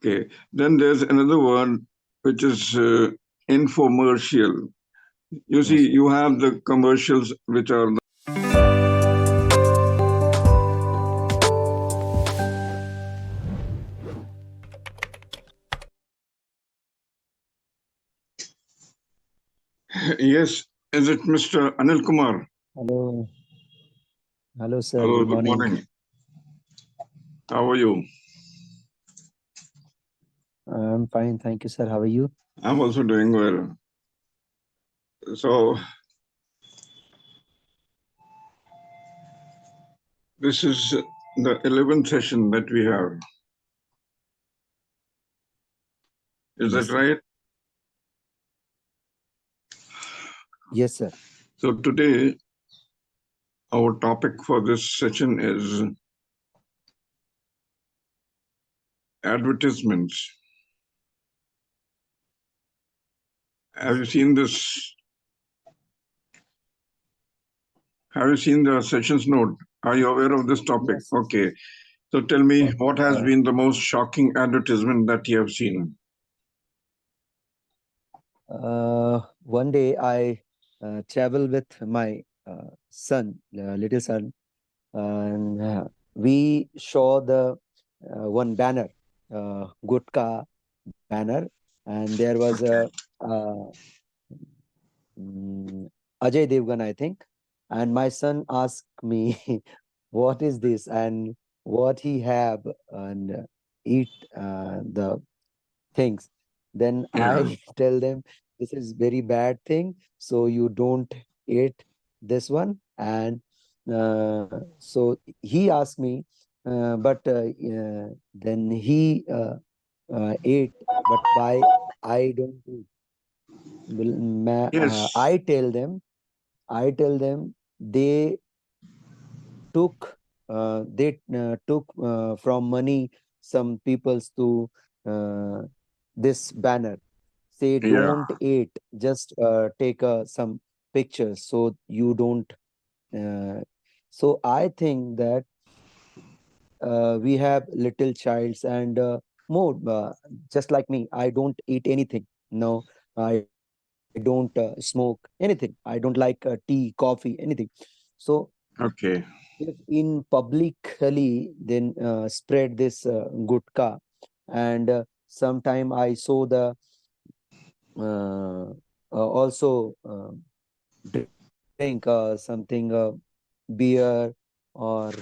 Okay. Then there's another word which is infomercial. You see, Yes, sir. you have the commercials which are yes. Is it Mr. Anil Kumar? Hello, hello, sir. Hello, Good good morning. morning. How are you? I'm fine, thank you, sir. How are you? I'm also doing well. So this is the 11th session that we have. Is Yes, that sir. right? Yes, sir. So today our topic for this session is advertisements. Have Yes, you sir. seen this? Have you seen the sessions note? Are you aware of this topic? Yes, yes. Okay. So tell me, But what has been the most shocking advertisement that you have seen? one day I travel with my son, little son, and we saw the one banner, Gutka banner, and there was Okay. a mm, Ajay Devgan, I think. And my son asked me, "What is this?" and what he have and eat the things. Then Yeah. I tell them this is very bad thing, so you don't eat this one. And so he asked me, but then he ate, but why I don't eat? Yes. I tell them they took from money some peoples to uh, this banner. Say Yeah. don't eat, just take some pictures so you don't. Uh, so I think that we have little childs and more just like me. I don't eat anything. No, I don't smoke anything. I don't like tea, coffee, anything. So Okay. if in publicly then spread this gutka, and sometime I saw the also drink something beer or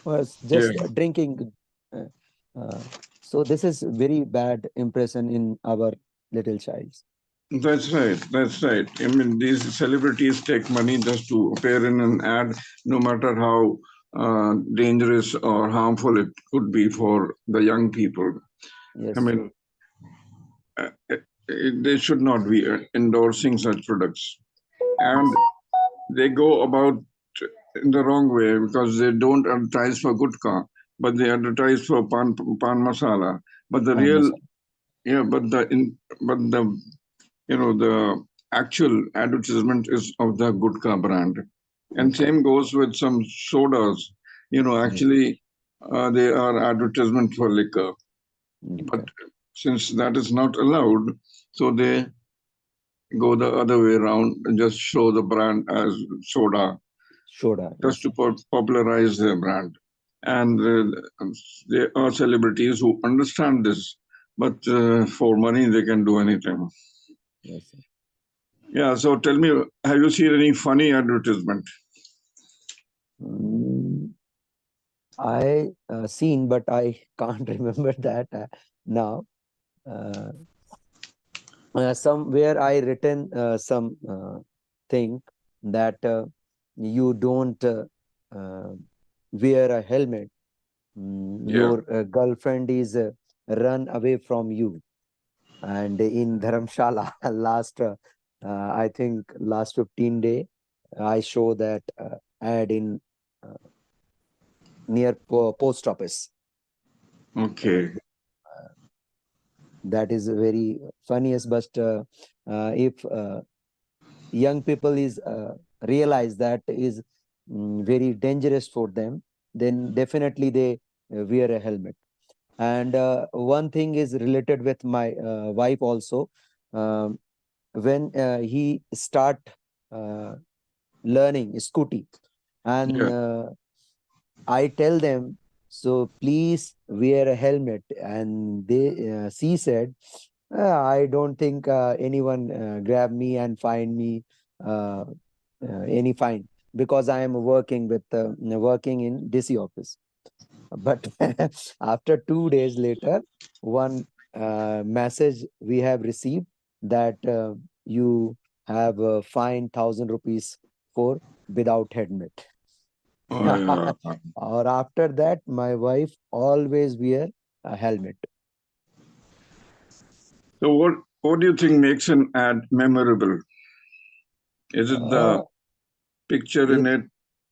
was just Yeah. drinking. uh, uh, so this is very bad impression in our little childs. That's right. That's right. I mean, these celebrities take money just to appear in an ad, no matter how dangerous or harmful it could be for the young people. I Yes, mean, they should not be endorsing such products. And yes, they go about in the wrong way because they don't advertise for gutka, but they advertise for pan masala. But the pan real, masala. yeah, but the the actual advertisement is of the gutka brand, and Okay. same goes with some sodas. Yes. Actually, they are advertisement for liquor, but Okay. since that is not allowed, so they go the other way around and just show the brand as soda Shoda. just Yes, to sir. popularize their brand. And there are celebrities who understand this, but for money they can do anything. Yes, sir. Yeah, so tell me, have you seen any funny advertisement? Mm, I seen, but I can't remember that now. Uh, somewhere I written some thing that you don't uh, wear a helmet. Yeah, Your girlfriend is run away from you. And in Dharamshala, last I think last 15 day, I show that ad in uh, near post office. okay. That is very funniest, but if young people is realize that is very dangerous for them, then definitely they wear a helmet. And one thing is related with my wife also. Um, when he start uh, learning scooty, and Yeah. I tell them, so please wear a helmet. And she said, I don't think anyone grab me and find me uh, any fine, because I am working in DC office. But after 2 days later, one message we have received that you have fined 1,000 rupees for without helmet. Oh, yeah. Or after that, my wife always wear a helmet. So what do you think makes an ad memorable? Is it the Uh, picture in it it,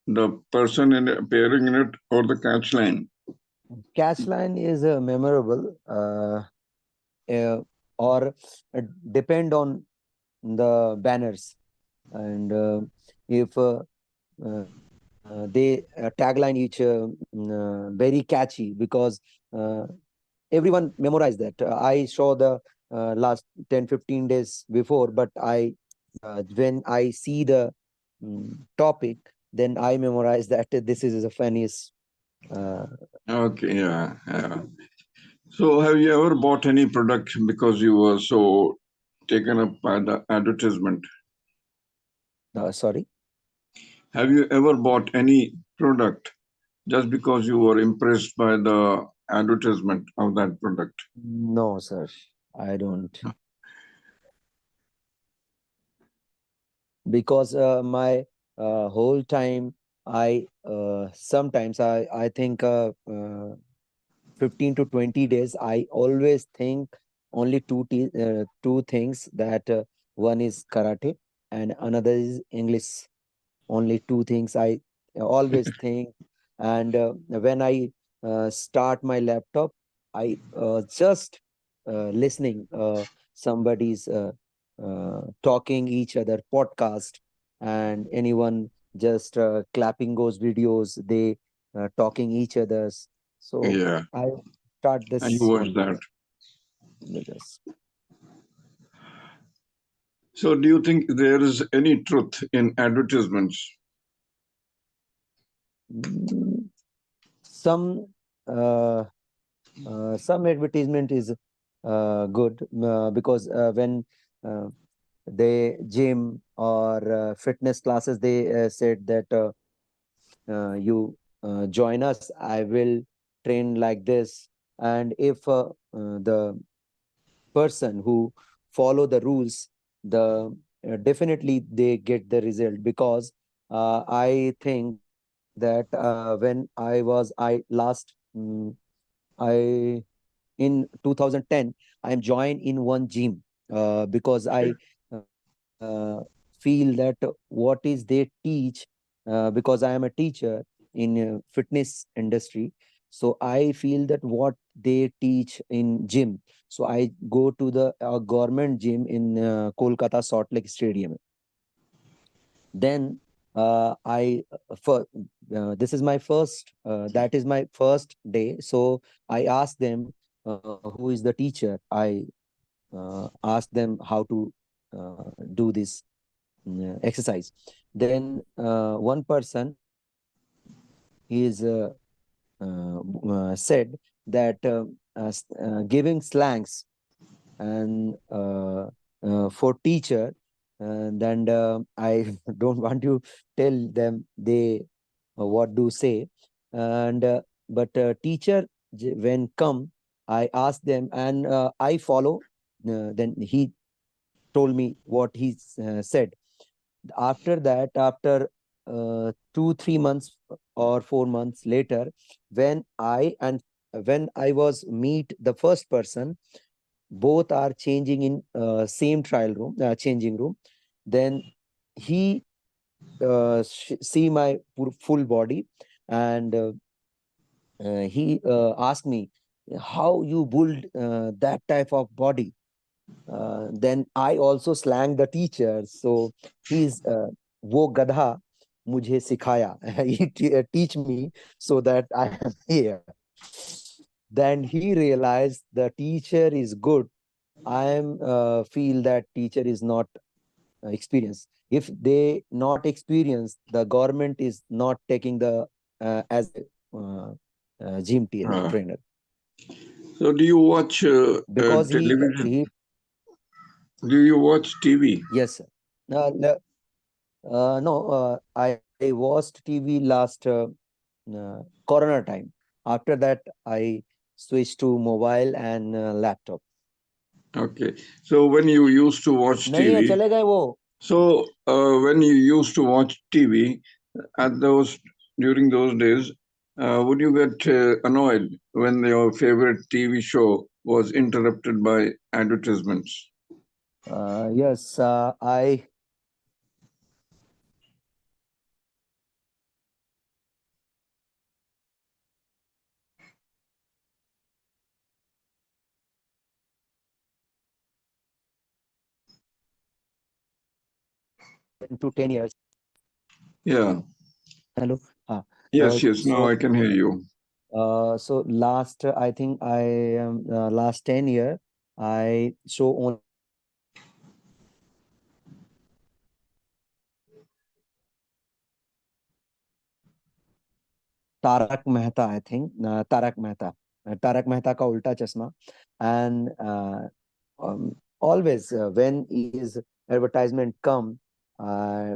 the person in it, appearing in it, or the catch line? Catch line is memorable, uh, or depend on the banners. And if they tagline each very catchy, because uh, everyone memorize that. I saw the last 10-15 days before, but I when I see the topic, then I memorize that this is the funniest. uh, Okay, yeah, yeah. So have you ever bought any product because you were so taken up by the advertisement? Sorry. Have you ever bought any product just because you were impressed by the advertisement of that product? No, sir, I don't. Because my whole time, I sometimes I think 15 to 20 days, I always think only two things, that one is karate and another is English. Only two things I always think. And when I start my laptop, I just listening somebody's talking each other podcast, and anyone just clapping those videos, they talking each others. So Yeah, I start and you this watched only that. with this. So do you think there is any truth in advertisements? Mm, some uh, some advertisement is good, because when uh, they gym or fitness classes, they said that you join us, I will train like this. And if the person who follow the rules, the definitely they get the result. Because I think that when I was I last I in 2010, I am joined in one gym, because I feel that what is they teach, because I am a teacher in fitness industry. So I feel that what they teach in gym, so I go to the government gym in Kolkata Salt Lake Stadium. Then I for this is my first that is my first day. So I asked them who is the teacher. I asked them how to do this exercise. Then one person, he is said that giving slangs and for teacher. And then I don't want to tell them they what do say. And but teacher, when come, I ask them, and I follow. Then he told me what he said. After that, after 2-3 months or 4 months later, when I was meet the first person, both are changing in same trial room, changing room. Then he see my full body. And he asked me how you build that type of body. Then I also slang the teacher. So he's wo gadha mujhe sikhaya. He teach me, so that I am here. then he realized the teacher is good. I am feel that teacher is not experienced. If they not experienced, the government is not taking the as a gym Uh, trainer, so do you watch because television? he Do you watch TV? yes sir. No, I watched TV last Corona time. After that, I switched to mobile and laptop. Okay. So when you used to watch नहीं है TV, चले गए वो. so when you used to watch TV at those during those days, would you get annoyed when your favorite TV show was interrupted by advertisements? Yes, I to 10 years. Yeah. Hello. Uh, Yes, yes. Now so I can hear you. so last I think I am last 10 year I show only Tarak Mehta, I think Tarak Mehta ka Ulta Chashma, and always when is advertisement come,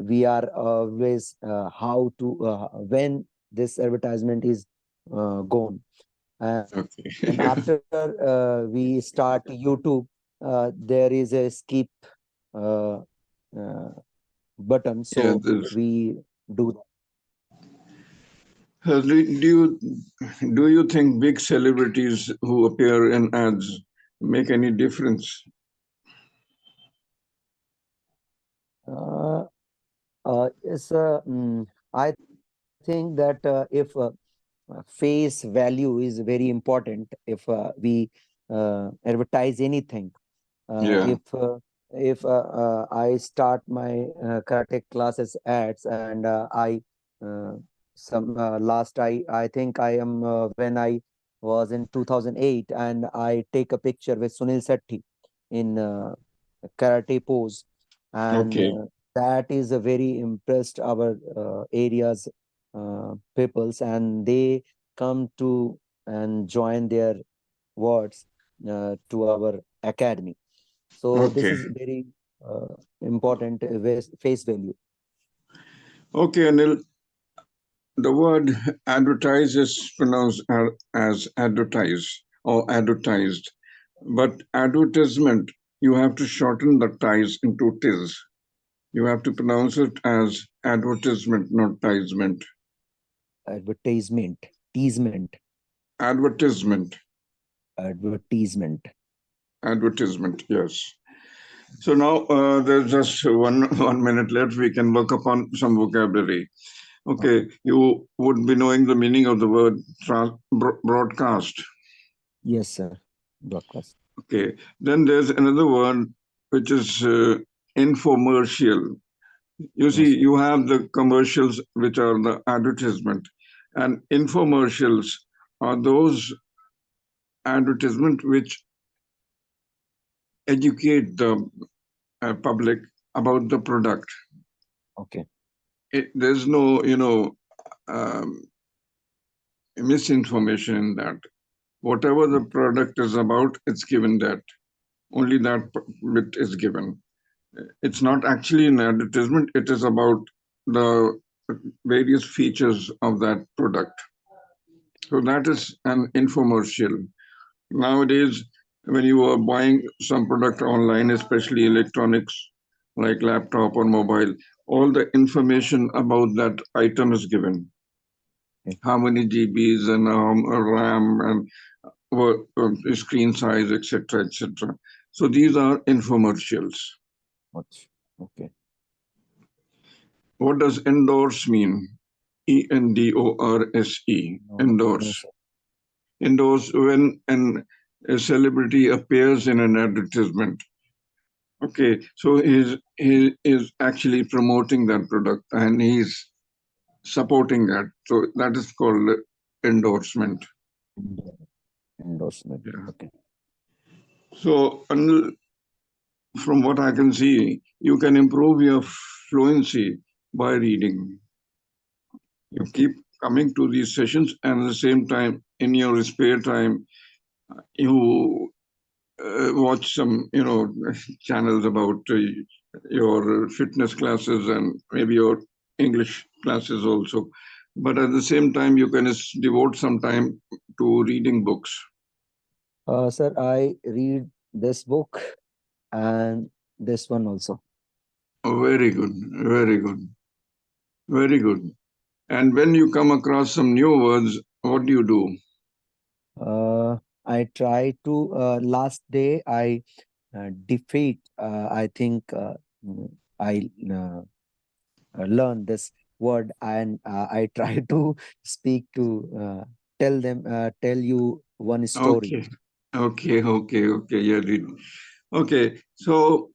we are always how to when this advertisement is gone, and Okay. after we start YouTube, there is a skip uh, uh, button, Yeah. so we do that. Do you think big celebrities who appear in ads make any difference? Uh, I think that if face value is very important, if we advertise anything, Yeah. if I start my karate classes ads, and I uh, some last I think I am when I was in 2008, and I take a picture with Sunil Sethi in karate pose, and Okay. that is a very impressed our areas peoples, and they come to and join their words to our academy. So this Okay. is very important face value. Okay, Anil. The word advertise is pronounced as advertise or advertised, but advertisement, you have to shorten the ties into tis. You have to pronounce it as advertisement, not tisement. Advertisement, teasement, Advertisement, advertisement. advertisement, yes. So now there's just one minute left. We can work upon some vocabulary. Okay, you would be knowing the meaning of the word broadcast. Yes, sir. Broadcast. Okay, then there's another word which is infomercial. You No, see, sir. you have the commercials which are the advertisement, and infomercials are those advertisement which educate the public about the product. Okay. There's no, um, misinformation in that. Whatever the Okay. product is about, it's given that. Only that bit is given. It's not actually an advertisement, it is about the various features of that product. So that is an infomercial. Nowadays, when you are buying some product online, especially electronics like laptop or mobile, all the information about that item is given. Okay. How many GBs and RAM and screen size, etc., etc. So these are infomercials. Okay. What does endorse mean? ENDORSE. No, no, Endorse. sir. Endorse when a celebrity appears in an advertisement. Okay, so he is actually promoting that product and he's supporting that. So that is called endorsement. Endorsement. Yeah. Okay. So, from what I can see, you can improve your fluency by reading. You Okay. keep coming to these sessions, and at the same time, in your spare time, you watch some, channels about your fitness classes and maybe your English classes also. But at the same time, you can devote some time to reading books. Sir, I read this book and this one also. Oh, very good, very good, very good. And when you come across some new words, what do you do? I try to, last day, I defeat, I think I learn this word, and I try to speak to, tell you one story. Okay, okay. Yeah, okay. So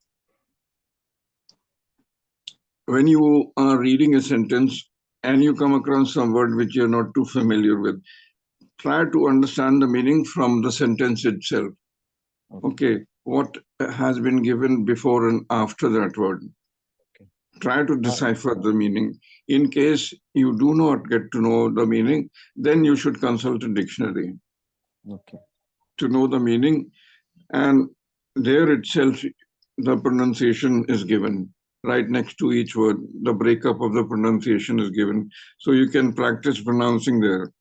when you are reading a sentence and you come across some word which you're not too familiar with, try to understand the meaning from the sentence itself. Okay. Okay, what has been given before and after that word? Okay. Try to Uh, decipher the meaning. In case you do not get to know the meaning, then you should consult a dictionary okay. to know the meaning. And there itself, the pronunciation is given. Right next to each word, the breakup of the pronunciation is given. So you can practice pronouncing there.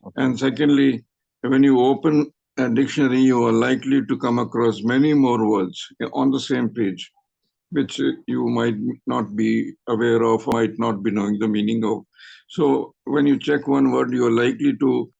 Okay. And secondly, when you open a dictionary, you are likely to come across many more words on the same page, which you might not be aware of, might not be knowing the meaning of. So when you check one word, you are likely to